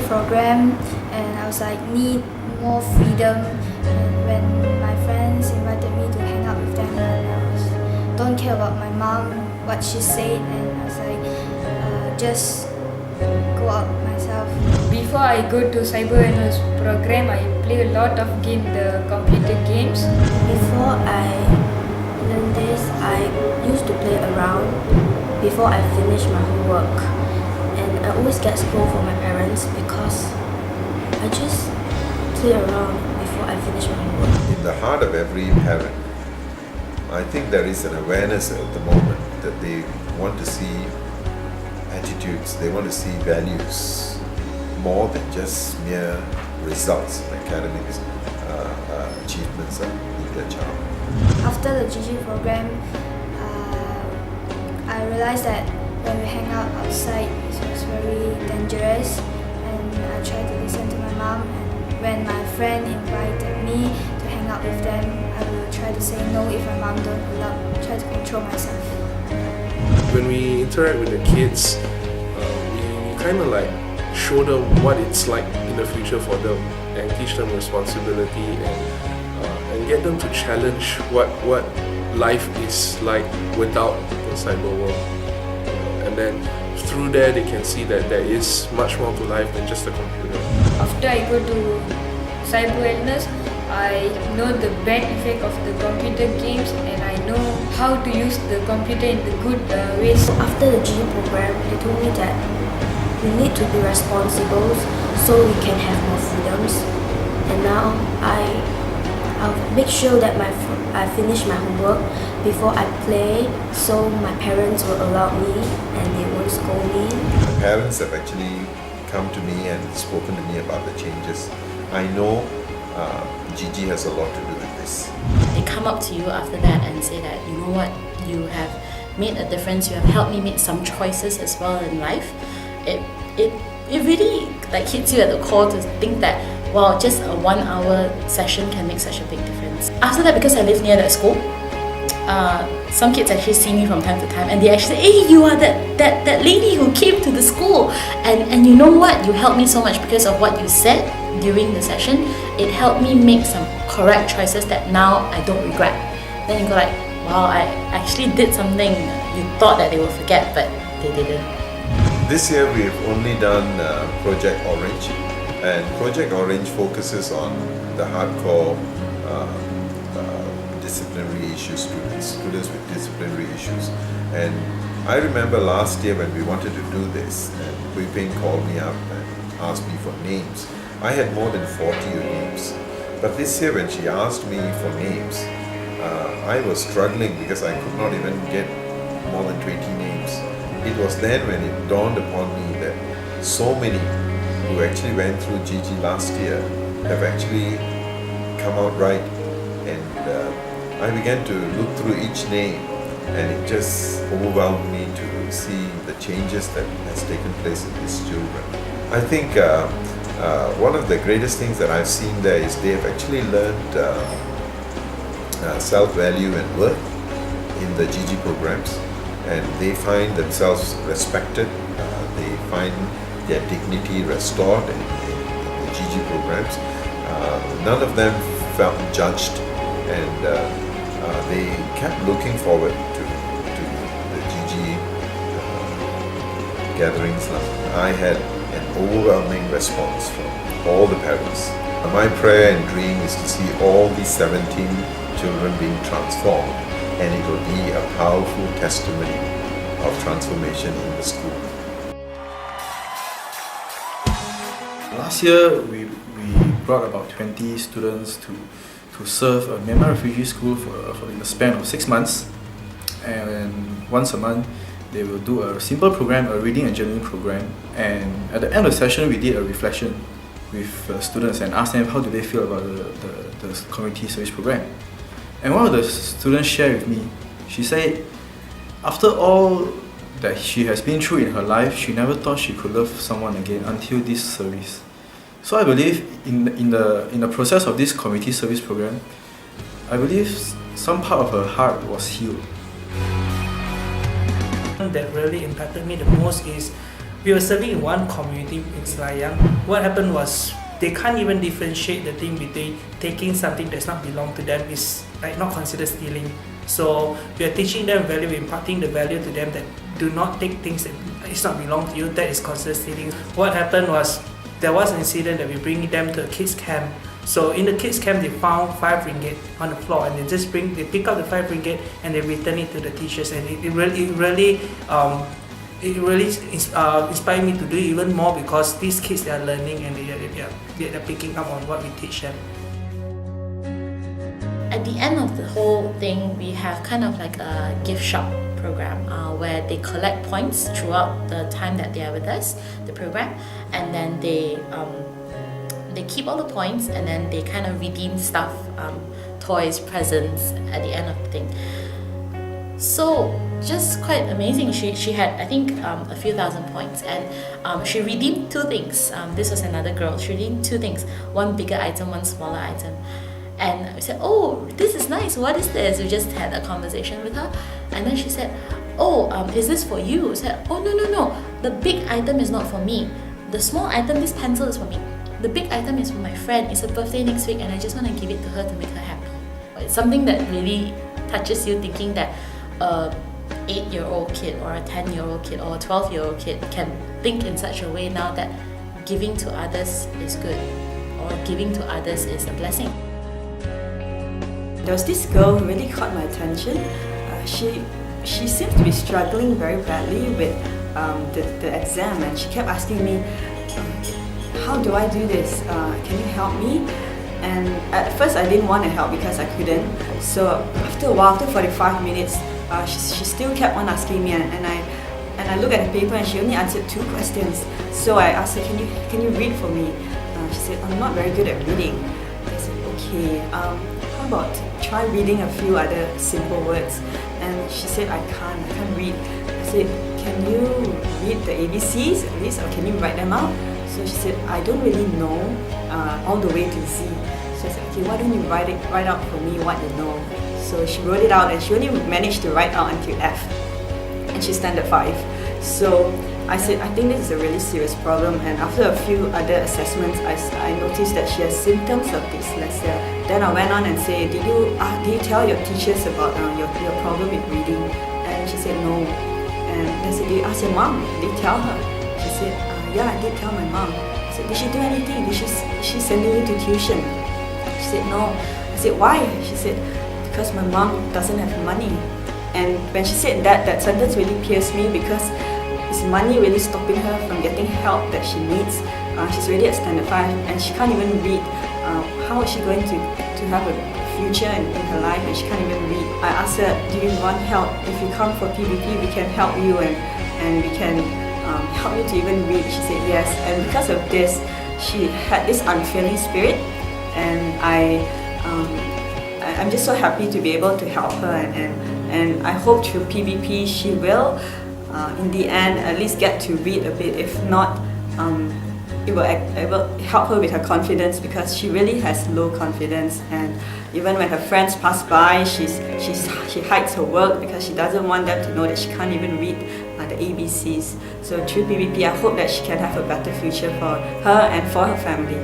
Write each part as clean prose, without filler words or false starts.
program, and I was like, need more freedom. And when my friends invited me to hang out with them, and I was don't care about my mom, what she said, and I was like, just go out myself. Before I go to cyber awareness program, I play a lot of the computer games. Before I learn this, I used to play around before I finish my homework, and I always get scolded from my parents because I just play around before I finish my homework. In the heart of every parent, I think there is an awareness at the moment that they want to see attitudes, they want to see values more than just mere results, academic achievements of their child. After the GG program, I realized that when we hang out outside, it was very dangerous, and I tried to listen to my mom. And when my friend invited me to hang out with them, I will try to say no if my mom don't allow. Try to control myself. When we interact with the kids, we kind of like show them what it's like in the future for them, and teach them responsibility, and get them to challenge what life is like without the cyber world. And then through there they can see that there is much more to life than just a computer. After I go to cyber wellness, I know the bad effect of the computer games, and I know how to use the computer in the good ways. After the GG program, they told me that we need to be responsible so we can have more freedoms. And now I'll make sure that I finish my homework before I play, so my parents will allow me and they won't scold me. My parents have actually come to me and spoken to me about the changes. I know GG has a lot to do with this. They come up to you after that and say that, you know what, you have made a difference, you have helped me make some choices as well in life. It really like hits you at the core to think that, wow, just a 1 hour session can make such a big difference. After that, because I live near that school, some kids actually see me from time to time, and they actually say, hey, you are that lady who came to the school, and you know what, you helped me so much because of what you said during the session. It helped me make some correct choices that now I don't regret. Then you go like, wow, I actually did something you thought that they would forget, but they didn't. This year we've only done Project Orange, and Project Orange focuses on the hardcore disciplinary issue students with disciplinary issues. And I remember last year when we wanted to do this, and Hui Ping called me up and asked me for names. I had more than 40 names, but this year when she asked me for names, I was struggling because I could not even get more than 20 names. It was then when it dawned upon me that so many who actually went through GG last year have actually come out right, and I began to look through each name, and it just overwhelmed me to see the changes that has taken place in these children. I think one of the greatest things that I've seen there is they have actually learned self-value and worth in the GG programs, and they find themselves respected, they find their dignity restored in the GG programs. None of them felt judged, and they kept looking forward to the GG gatherings. I had an overwhelming response from all the parents. My prayer and dream is to see all these 17 children being transformed, and it will be a powerful testimony of transformation in the school. Last year, we brought about 20 students to serve a Myanmar refugee school for in the span of 6 months, and once a month they will do a simple program, a reading and journaling program, and at the end of the session we did a reflection with students and asked them how do they feel about the community service program. And one of the students shared with me, she said after all that she has been through in her life, she never thought she could love someone again until this service. So I believe in the process of this community service program, I believe some part of her heart was healed. That really impacted me the most is we were serving in one community in Selayang. What happened was they can't even differentiate the thing between taking something that's not belong to them is like not considered stealing. So we are teaching them value, imparting the value to them that do not take things that it's not belong to you, that is considered stealing. What happened was there was an incident that we bring them to a kids camp. So in the kids camp they found 5 ringgit on the floor, and they pick up the 5 ringgit and they return it to the teachers, and it really inspired me to do even more, because these kids, they are learning and they're picking up on what we teach them. At the end of the whole thing, we have kind of like a gift shop program where they collect points throughout the time that they are with us, the program, and then they keep all the points, and then they kind of redeem stuff, toys, presents at the end of the thing. So just quite amazing. She had, I think, a few thousand points, and she redeemed 2 things. This was another girl. She redeemed 2 things, one bigger item, one smaller item. And I said, oh, this is nice, what is this? We just had a conversation with her, and then she said, oh, is this for you? I said, oh, no, the big item is not for me. The small item, this pencil, is for me. The big item is for my friend. It's her birthday next week, and I just want to give it to her to make her happy. It's something that really touches you, thinking that a 8-year-old kid or a 10-year-old kid or a 12-year-old kid can think in such a way now that giving to others is good, or giving to others is a blessing. There was this girl who really caught my attention. She seems to be struggling very badly with the exam, and she kept asking me, how do I do this? Can you help me? And at first I didn't want to help because I couldn't. So after a while, after 45 minutes, she still kept on asking me, and I looked at the paper and she only answered 2 questions. So I asked her, can you read for me? She said, I'm not very good at reading. I said, okay, how about try reading a few other simple words? And she said, I can't read. I said, can you read the ABCs at least, or can you write them out? So she said, I don't really know all the way to Z. So I said, okay, why don't you write out for me what you know? So she wrote it out, and she only managed to write out until F, and she's standard 5. So I said, I think this is a really serious problem, and after a few other assessments, I noticed that she has symptoms of dyslexia. Then I went on and said, did you tell your teachers about your problem with reading? And she said, no. And I said, did you ask your mom? Did you tell her? She said, yeah, I did tell my mom. I said, did she do anything? Is she sending you to tuition? She said, no. I said, why? She said, because my mom doesn't have money. And when she said that sentence really pierced me, because is money really stopping her from getting help that she needs? She's already at standard 5 and she can't even read. How is she going to have a future in her life and she can't even read? I asked her, do you want help? If you come for PBP, we can help you and we can help you to even read. She said yes, and because of this, she had this unfailing spirit, and I'm just so happy to be able to help her, and I hope through PBP she will in the end at least get to read a bit. If not, it will help her with her confidence, because she really has low confidence, and even when her friends pass by, she hides her work because she doesn't want them to know that she can't even read the ABCs. So through PBP, I hope that she can have a better future for her and for her family.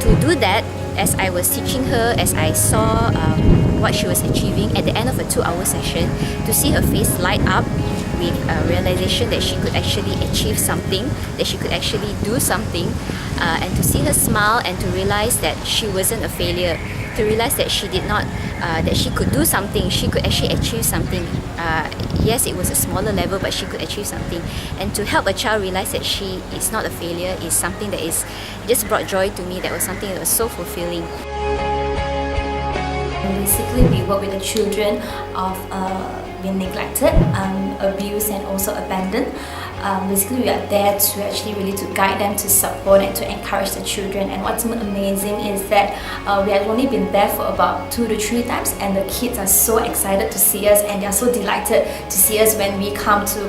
To do that, as I was teaching her, as I saw what she was achieving at the end of a 2-hour session, to see her face light up with a realization that she could actually achieve something, that she could actually do something, and to see her smile and to realize that she wasn't a failure, to realize that she did not, that she could do something, she could actually achieve something. Yes, it was a smaller level, but she could achieve something. And to help a child realize that she is not a failure is something that is just brought joy to me. That was something that was so fulfilling. Basically, we work with the children of being neglected, abused, and also abandoned. Basically, we are there to actually really to guide them, to support and to encourage the children. And what's amazing is that we have only been there for about 2 to 3 times, and the kids are so excited to see us, and they are so delighted to see us when we come to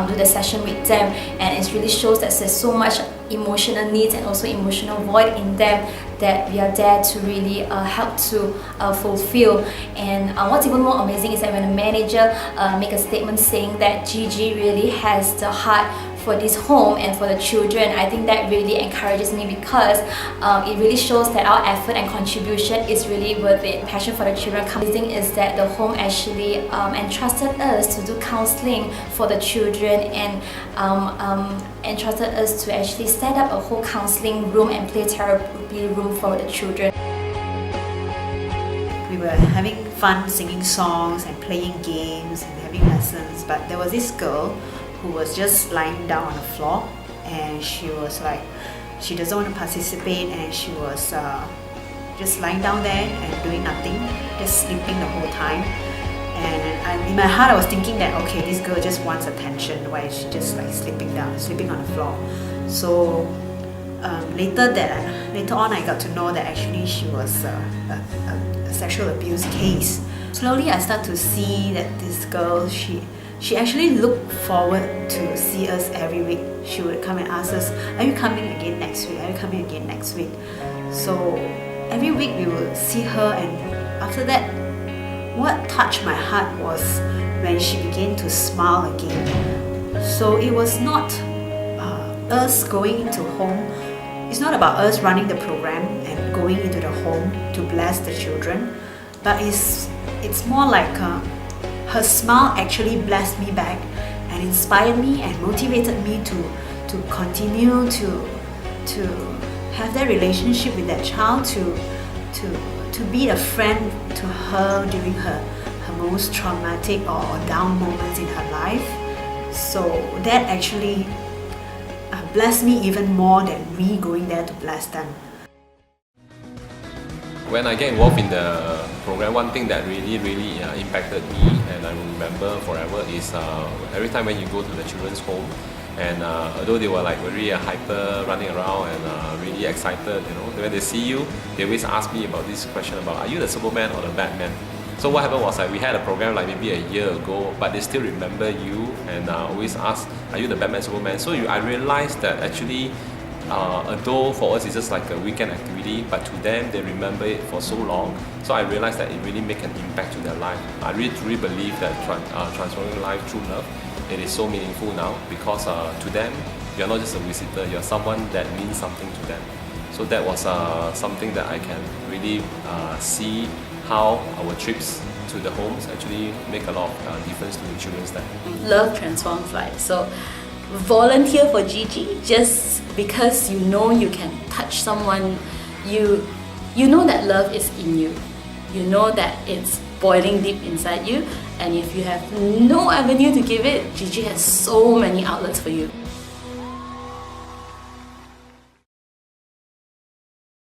do the session with them. And it really shows that there's so much emotional needs and also emotional void in them that we are there to really help to fulfill. And what's even more amazing is that when a manager make a statement saying that Gigi really has the heart for this home and for the children, I think that really encourages me, because it really shows that our effort and contribution is really worth it. Passion for the children. The thing is that the home actually entrusted us to do counseling for the children, and entrusted us to actually set up a whole counseling room and play therapy room for the children. We were having fun singing songs and playing games and having lessons, but there was this girl who was just lying down on the floor, and she was like, she doesn't want to participate, and she was just lying down there and doing nothing, just sleeping the whole time. And in my heart I was thinking that, okay, this girl just wants attention, why is she just like sleeping on the floor? So later on I got to know that actually she was a sexual abuse case. Slowly I start to see that this girl, she actually looked forward to see us every week. She would come and ask us, are you coming again next week? Are you coming again next week? So every week we would see her, and after that, what touched my heart was when she began to smile again. So it was not us going into home. It's not about us running the program and going into the home to bless the children, but it's more like her smile actually blessed me back and inspired me and motivated me to continue to have that relationship with that child, to be a friend to her during her most traumatic or down moments in her life. So that actually blessed me even more than me going there to bless them. When I get involved in the program, one thing that really impacted me and I will remember forever is every time when you go to the children's home, and although they were like very hyper, running around and really excited, you know, when they see you, they always ask me about this question about, are you the Superman or the Batman? So what happened was like we had a program like maybe a year ago, but they still remember you and always ask, are you the Batman, Superman? So I realized that actually, although for us it's just like a weekend activity, but to them they remember it for so long. So I realized that it really makes an impact to their life. I really truly believe that transforming life through love, it is so meaningful now, because to them, you're not just a visitor, you're someone that means something to them. So that was something that I can really see how our trips to the homes actually make a lot of difference to the children's life. Love transforms lives. So volunteer for Gigi just because you know you can touch someone. You know that love is in you. You know that it's boiling deep inside you, and if you have no avenue to give it, Gigi has so many outlets for you.